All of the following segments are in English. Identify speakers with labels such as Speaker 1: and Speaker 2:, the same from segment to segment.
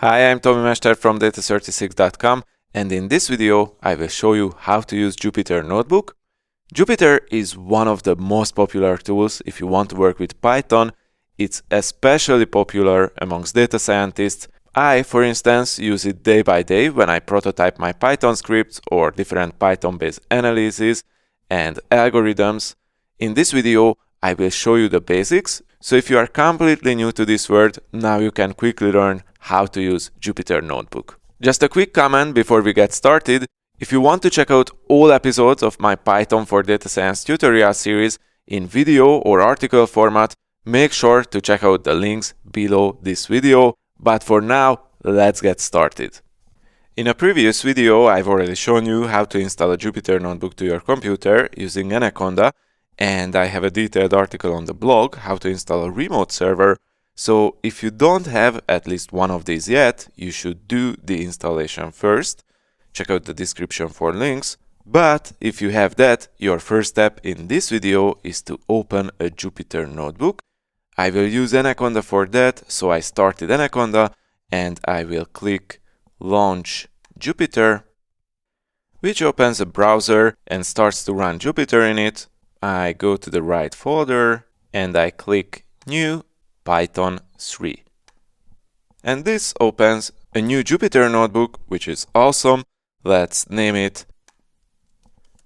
Speaker 1: Hi, I'm Tommy Mester from data36.com, and in this video I will show you how to use Jupyter Notebook. Jupyter is one of the most popular tools if you want to work with Python. It's especially popular amongst data scientists. I, for instance, use it day by day when I prototype my Python scripts or different Python-based analyses and algorithms. In this video, I will show you the basics. So if you are completely new to this world, now you can quickly learn how to use Jupyter Notebook. Just a quick comment before we get started. If you want to check out all episodes of my Python for Data Science tutorial series in video or article format, make sure to check out the links below this video. But for now, let's get started. In a previous video, I've already shown you how to install a Jupyter Notebook to your computer using Anaconda, and I have a detailed article on the blog how to install a remote server. So if you don't have at least one of these yet, you should do the installation first. Check out the description for links. But if you have that, your first step in this video is to open a Jupyter Notebook. I will use Anaconda for that, so I started Anaconda and I will click Launch Jupyter, which opens a browser and starts to run Jupyter in it. I go to the right folder and I click New Python 3. And this opens a new Jupyter Notebook, which is awesome. Let's name it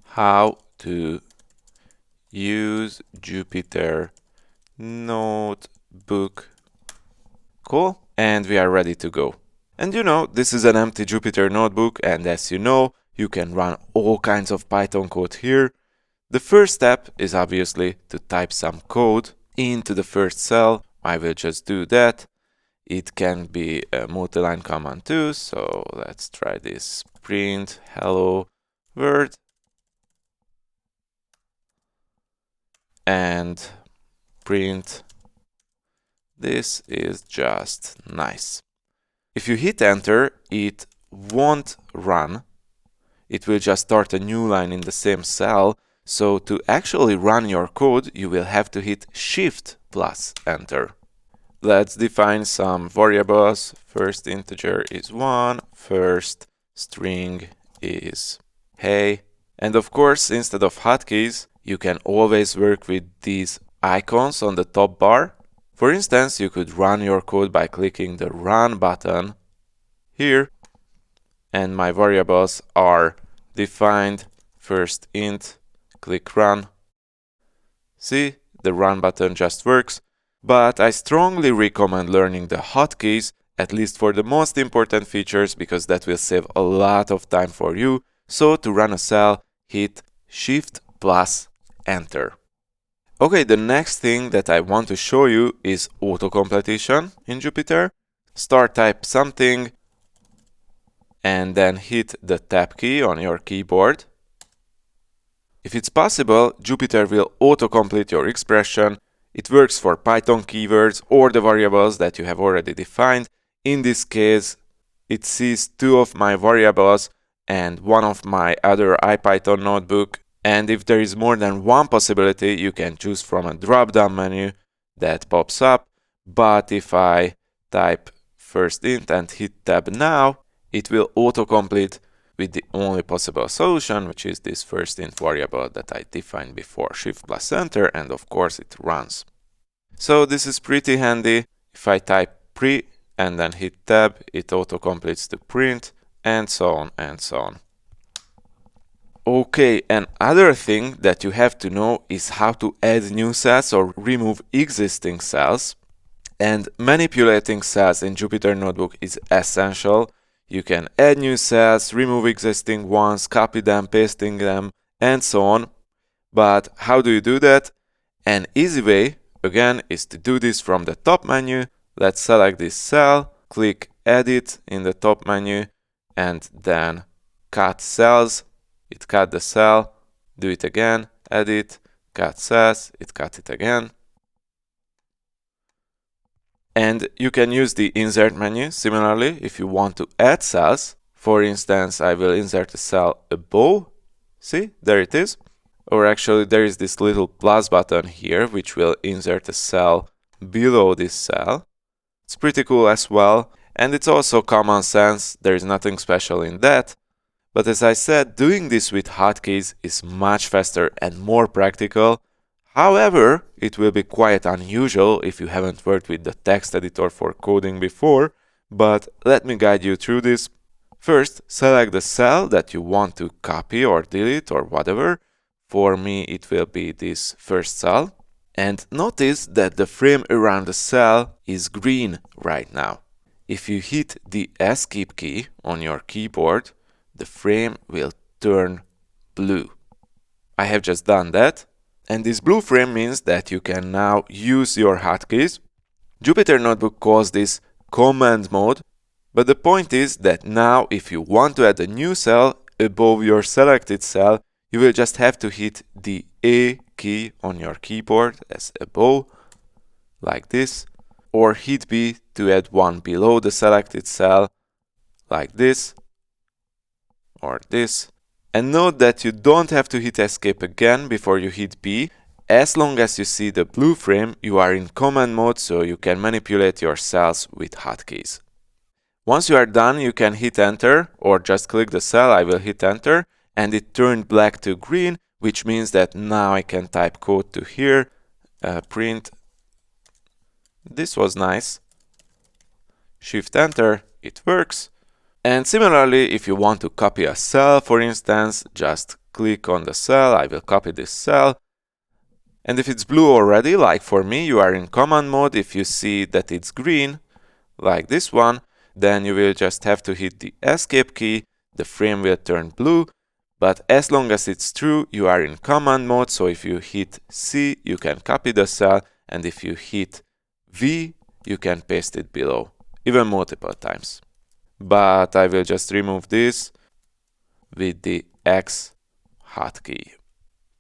Speaker 1: How to Use Jupyter Notebook. Cool. And we are ready to go. And you know, this is an empty Jupyter Notebook, and as you know, you can run all kinds of Python code here. The first step is obviously to type some code into the first cell. I will just do that. It can be a multi-line command too, so let's try this. Print hello world. And print this is just nice. If you hit enter, it won't run. It will just start a new line in the same cell. So to actually run your code, you will have to hit Shift plus enter. Let's define some variables. First integer is 1, first string is hey. And of course, instead of hotkeys, you can always work with these icons on the top bar. For instance, you could run your code by clicking the Run button here. And my variables are defined first int, click Run. See, the Run button just works. But I strongly recommend learning the hotkeys, at least for the most important features, because that will save a lot of time for you. So to run a cell, hit Shift plus enter. Okay, the next thing that I want to show you is auto-completion in Jupyter. Start type something and then hit the tab key on your keyboard. If it's possible, Jupyter will auto-complete your expression. It works for Python keywords or the variables that you have already defined. In this case, it sees two of my variables and one of my other IPython notebook. And if there is more than one possibility, you can choose from a drop-down menu that pops up. But if I type first int and hit tab now, it will autocomplete with the only possible solution, which is this first int variable that I defined before. Shift plus enter, and of course it runs. So this is pretty handy. If I type pre and then hit tab, it autocompletes to print, and so on and so on. Okay, another thing that you have to know is how to add new cells or remove existing cells. And manipulating cells in Jupyter Notebook is essential. You can add new cells, remove existing ones, copy them, pasting them, and so on. But how do you do that? An easy way, again, is to do this from the top menu. Let's select this cell, click Edit in the top menu, and then Cut Cells. It cut the cell. Do it again, Edit, Cut Cells, it cut it again. And you can use the insert menu similarly if you want to add cells. For instance, I will insert a cell above. See, there it is. Or actually, there is this little plus button here, which will insert a cell below this cell. It's pretty cool as well. And it's also common sense, there is nothing special in that. But as I said, doing this with hotkeys is much faster and more practical. However, it will be quite unusual if you haven't worked with the text editor for coding before, but let me guide you through this. First, select the cell that you want to copy or delete or whatever. For me, it will be this first cell. And notice that the frame around the cell is green right now. If you hit the Escape key on your keyboard, the frame will turn blue. I have just done that. And this blue frame means that you can now use your hotkeys. Jupyter Notebook calls this command mode, but the point is that now if you want to add a new cell above your selected cell, you will just have to hit the A key on your keyboard as above, like this, or hit B to add one below the selected cell, like this, or this. And note that you don't have to hit escape again before you hit B. As long as you see the blue frame, you are in command mode, so you can manipulate your cells with hotkeys. Once you are done, you can hit enter or just click the cell. I will hit enter and it turned black to green, which means that now I can type code to here, print. This was nice. Shift enter, it works. And similarly, if you want to copy a cell, for instance, just click on the cell. I will copy this cell. And if it's blue already, like for me, you are in command mode. If you see that it's green, like this one, then you will just have to hit the escape key. The frame will turn blue. But as long as it's true, you are in command mode. So if you hit C, you can copy the cell. And if you hit V, you can paste it below, even multiple times. But I will just remove this with the X hotkey.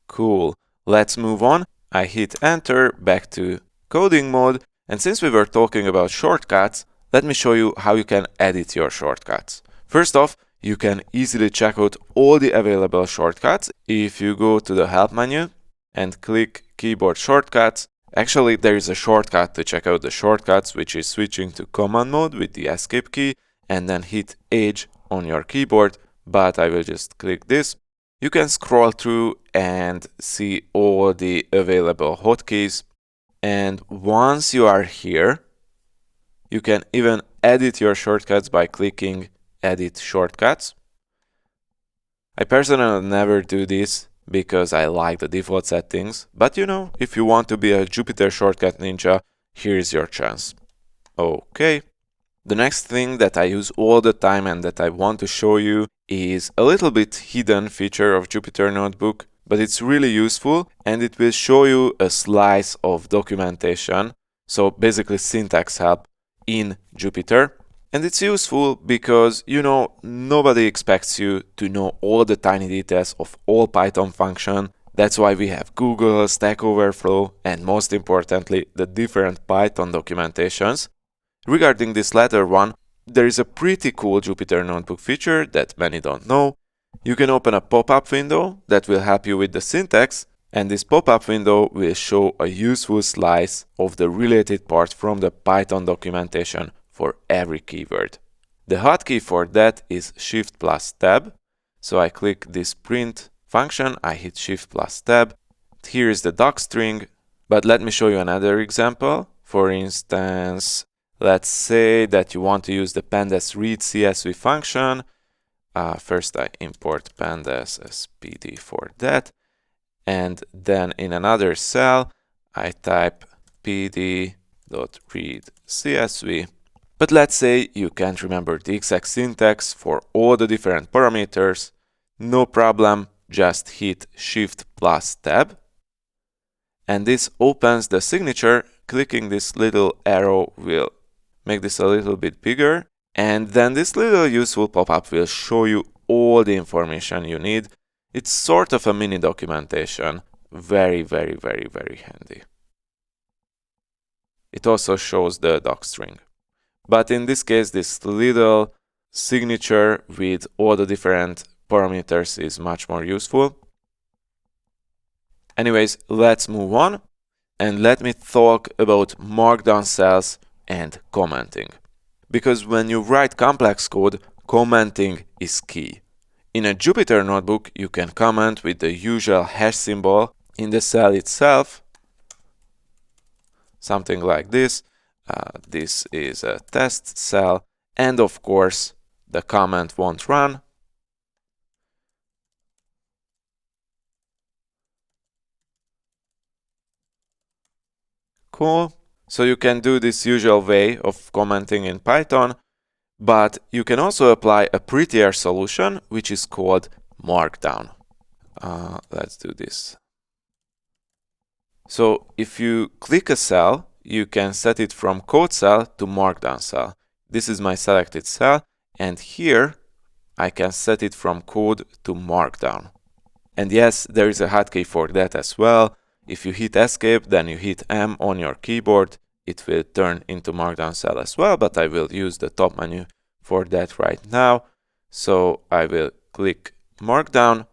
Speaker 1: Cool. Let's move on. I hit enter, back to coding mode. And since we were talking about shortcuts, let me show you how you can edit your shortcuts. First off, you can easily check out all the available shortcuts. If you go to the help menu and click keyboard shortcuts, actually there is a shortcut to check out the shortcuts, which is switching to command mode with the escape key and then hit H on your keyboard, but I will just click this. You can scroll through and see all the available hotkeys. And once you are here, you can even edit your shortcuts by clicking Edit Shortcuts. I personally never do this because I like the default settings, but you know, if you want to be a Jupyter shortcut ninja, here's your chance. Okay. The next thing that I use all the time and that I want to show you is a little bit hidden feature of Jupyter Notebook, but it's really useful and it will show you a slice of documentation, so basically syntax help in Jupyter. And it's useful because, you know, nobody expects you to know all the tiny details of all Python function. That's why we have Google, Stack Overflow, and most importantly, the different Python documentations. Regarding this latter one, there is a pretty cool Jupyter Notebook feature that many don't know. You can open a pop-up window that will help you with the syntax, and this pop-up window will show a useful slice of the related part from the Python documentation for every keyword. The hotkey for that is Shift plus Tab. So I click this print function, I hit Shift plus Tab. Here is the docstring, but let me show you another example. For instance, let's say that you want to use the pandas read CSV function. First I import pandas as PD for that. And then in another cell, I type pd.read CSV. But let's say you can't remember the exact syntax for all the different parameters. No problem, just hit Shift plus Tab. And this opens the signature. Clicking this little arrow will make this a little bit bigger. And then this little useful pop-up will show you all the information you need. It's sort of a mini documentation. Very, very, very, very handy. It also shows the docstring. But in this case, this little signature with all the different parameters is much more useful. Anyways, let's move on and let me talk about Markdown cells and commenting. because when you write complex code, commenting is key. In a Jupyter Notebook, you can comment with the usual hash symbol in the cell itself, something like this. This is a test cell, and of course, the comment won't run. Cool. So you can do this usual way of commenting in Python, but you can also apply a prettier solution, which is called Markdown. Let's do this. So if you click a cell, you can set it from code cell to Markdown cell. This is my selected cell, and here I can set it from code to Markdown. And yes, there is a hotkey for that as well. If you hit escape, then you hit M on your keyboard, it will turn into Markdown cell as well, but I will use the top menu for that right now. So I will click Markdown,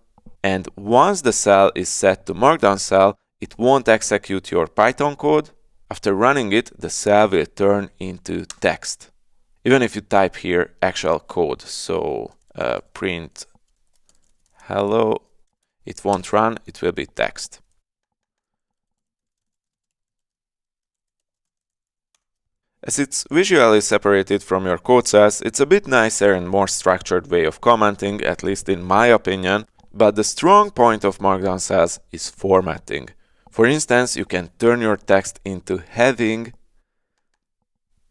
Speaker 1: and once the cell is set to Markdown cell, it won't execute your Python code. After running it, the cell will turn into text, even if you type here actual code. So print hello, it won't run, it will be text. As it's visually separated from your code cells, it's a bit nicer and more structured way of commenting, at least in my opinion, but the strong point of Markdown cells is formatting. For instance, you can turn your text into heading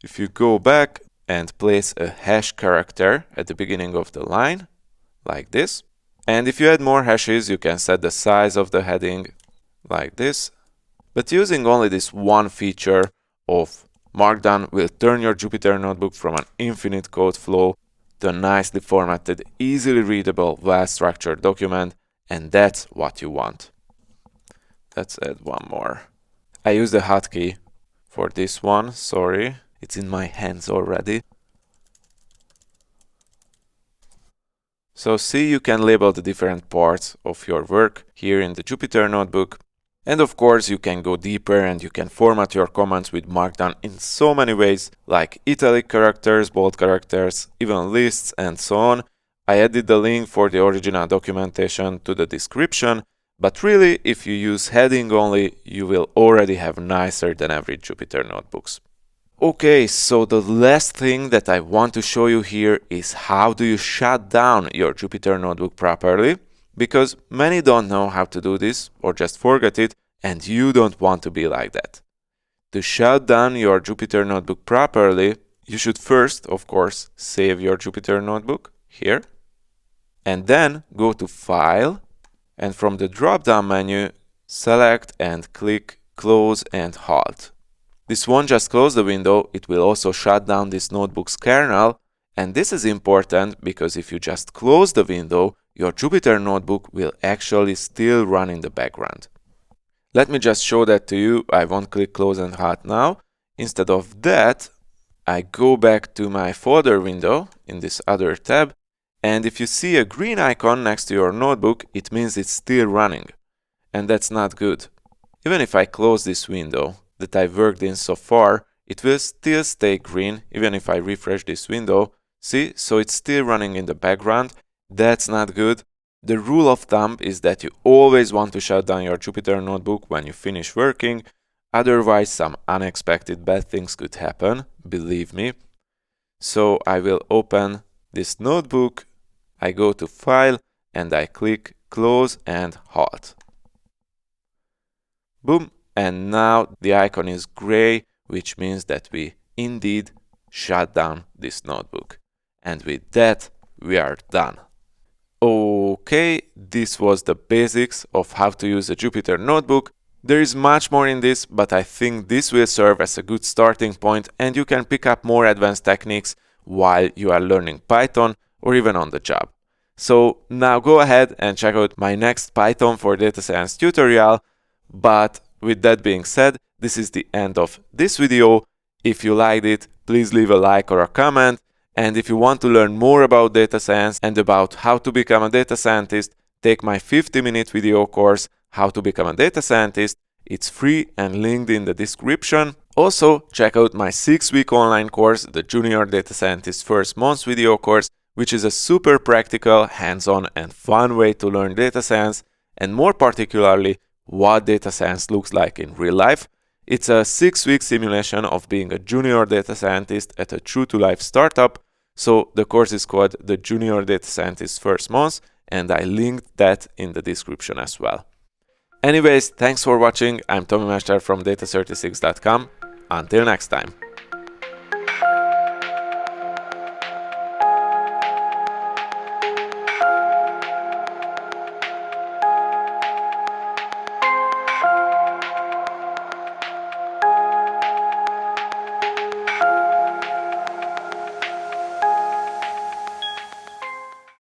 Speaker 1: if you go back and place a hash character at the beginning of the line, like this. And if you add more hashes, you can set the size of the heading like this. But using only this one feature of Markdown will turn your Jupyter Notebook from an infinite code flow to a nicely formatted, easily readable, well-structured document, and that's what you want. Let's add one more. I used a hotkey for this one, sorry, it's in my hands already. So see, you can label the different parts of your work here in the Jupyter Notebook. And of course, you can go deeper and you can format your comments with Markdown in so many ways, like italic characters, bold characters, even lists, and so on. I added the link for the original documentation to the description, but really, if you use heading only, you will already have nicer than average Jupyter Notebooks. Okay, so the last thing that I want to show you here is how do you shut down your Jupyter Notebook properly. Because many don't know how to do this or just forget it, and you don't want to be like that. To shut down your Jupyter Notebook properly, you should first, of course, save your Jupyter Notebook here, and then go to File, and from the drop-down menu, select and click Close and Halt. This won't just close the window, it will also shut down this notebook's kernel, and this is important because if you just close the window, your Jupyter Notebook will actually still run in the background. Let me just show that to you. I won't click Close and Halt now. Instead of that, I go back to my folder window in this other tab, and if you see a green icon next to your notebook, it means it's still running, and that's not good. Even if I close this window that I've worked in so far, it will still stay green even if I refresh this window. See, so it's still running in the background. That's not good. The rule of thumb is that you always want to shut down your Jupyter Notebook when you finish working, otherwise some unexpected bad things could happen, believe me. So I will open this notebook, I go to File, and I click Close and Halt. Boom, and now the icon is gray, which means that we indeed shut down this notebook. And with that, we are done. Okay, this was the basics of how to use a Jupyter Notebook. There is much more in this, but I think this will serve as a good starting point and you can pick up more advanced techniques while you are learning Python or even on the job. So now go ahead and check out my next Python for data science tutorial. But with that being said, this is the end of this video. If you liked it, please leave a like or a comment. And if you want to learn more about data science and about how to become a data scientist, take my 50-minute video course, How to Become a Data Scientist. It's free and linked in the description. Also, check out my 6-week online course, the Junior Data Scientist First Month video course, which is a super practical, hands-on and fun way to learn data science, and more particularly, what data science looks like in real life. It's a 6-week simulation of being a junior data scientist at a true-to-life startup. So the course is called the Junior Data Scientist First Month, and I linked that in the description as well. Anyways, thanks for watching. I'm Tomi Mester from data36.com. Until next time.